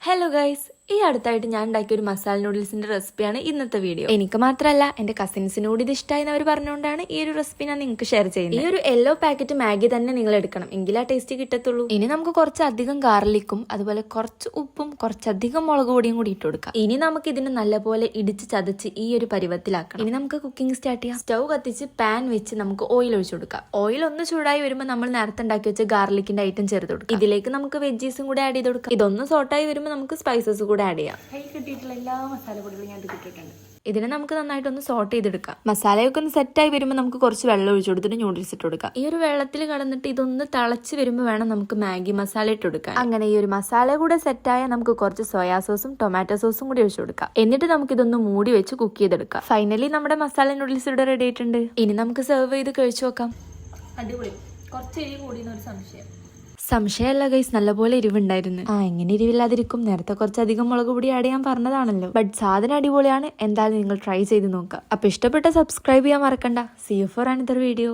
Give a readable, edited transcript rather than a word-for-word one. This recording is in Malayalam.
ഹലോ ഗൈസ്, ഈ അടുത്തായിട്ട് ഞാൻ ഉണ്ടാക്കിയ ഒരു മസാല നൂഡിൽസിന്റെ റെസിപ്പിയാണ് ഇന്നത്തെ വീഡിയോ. എനിക്ക് മാത്രമല്ല എന്റെ കസിൻസിനോട് ഇത് ഇഷ്ടമായി അവർ പറഞ്ഞുകൊണ്ടാണ് ഈ ഒരു റെസിപ്പി ഞാൻ നിങ്ങൾക്ക് ഷെയർ ചെയ്യുന്നത്. ഈ ഒരു യെല്ലോ പാക്കറ്റ് മാഗി തന്നെ നിങ്ങൾ എടുക്കണം, എങ്കിലാ ടേസ്റ്റ് കിട്ടത്തുള്ളൂ. ഇനി നമുക്ക് കുറച്ചധികം ഗാർലിക്കും അതുപോലെ കുറച്ച് ഉപ്പും കുറച്ചധികം മുളക് പൊടിയും കൂടി ഇട്ട് കൊടുക്കാം. ഇനി നമുക്ക് ഇതിന് നല്ലപോലെ ഇടിച്ച് ചതച്ച് ഈ ഒരു പരുവത്തിലാക്കണം. ഇനി നമുക്ക് കുക്കിംഗ് സ്റ്റാർട്ട് ചെയ്യാം. സ്റ്റൗ കത്തിച്ച് പാൻ വെച്ച് നമുക്ക് ഓയിൽ ഒഴിച്ചു കൊടുക്കാം. ഓയിൽ ഒന്ന് ചൂടായി വരുമ്പോൾ നമ്മൾ നേരത്തെ ഉണ്ടാക്കി വെച്ച ഗാർലിക്കിന്റെ ഐറ്റം ചേർത്ത് കൊടുക്കാം. ഇതിലേക്ക് നമുക്ക് വെജീസും കൂടെ ആഡ് ചെയ്ത് കൊടുക്കാം. ഇതൊന്ന് സോട്ടായി വരുമ്പോൾ നമുക്ക് സ്പൈസസ് കൂടെ ആഡ് ചെയ്യാം. കിട്ടിയിട്ടുള്ള എല്ലാ മസാലപ്പൊടികളും ഞാൻ കിട്ടിയിട്ടുണ്ട്. ഇതിനെ നമുക്ക് നന്നായിട്ടൊന്ന് സോട്ട് ചെയ്തെടുക്കാം. മസാലയൊക്കെ ഒന്ന് സെറ്റായി വരുമ്പോൾ നമുക്ക് കുറച്ച് വെള്ളം ഒഴിച്ചു കൊടുത്തിട്ട് നൂഡിൽസ് ഇട്ട് കൊടുക്കാം. ഈ ഒരു വെള്ളത്തിൽ കടന്നിട്ട് ഇതൊന്ന് തിളച്ച് വരുമ്പോൾ വേണം നമുക്ക് മാഗി മസാല ഇട്ട് കൊടുക്കാം. അങ്ങനെ ഈ ഒരു മസാല കൂടെ സെറ്റായ നമുക്ക് കുറച്ച് സോയാ സോസും ടൊമാറ്റോ സോസും കൂടി ഒഴിച്ചു കൊടുക്കാം. എന്നിട്ട് നമുക്ക് ഇതൊന്ന് മൂടി വെച്ച് കുക്ക് ചെയ്തെടുക്കാം. ഫൈനലി നമ്മുടെ മസാല നൂഡിൽസ് ഇവിടെ റെഡി ആയിട്ടുണ്ട്. ഇനി നമുക്ക് സെർവ് ചെയ്ത് കഴിച്ചു നോക്കാം. അടിപൊളി. കുറച്ച് എരിവ് കൂടിയെന്നൊരു സംശയമല്ല ഗൈസ്, നല്ലപോലെ എരിവുണ്ടായിരുന്നു. എങ്ങനെ എരിവില്ലാതിരിക്കും? നേരത്തെ കുറച്ചധികം മുളക് പൊടി ആഡ് ചെയ്യാൻ പറഞ്ഞതാണല്ലോ. ബട്ട് സാധനം അടിപൊളിയാണ്. എന്തായാലും നിങ്ങൾ ട്രൈ ചെയ്ത് നോക്കാം. അപ്പൊ ഇഷ്ടപ്പെട്ട സബ്സ്ക്രൈബ് ചെയ്യാൻ മറക്കണ്ട. See you for another video.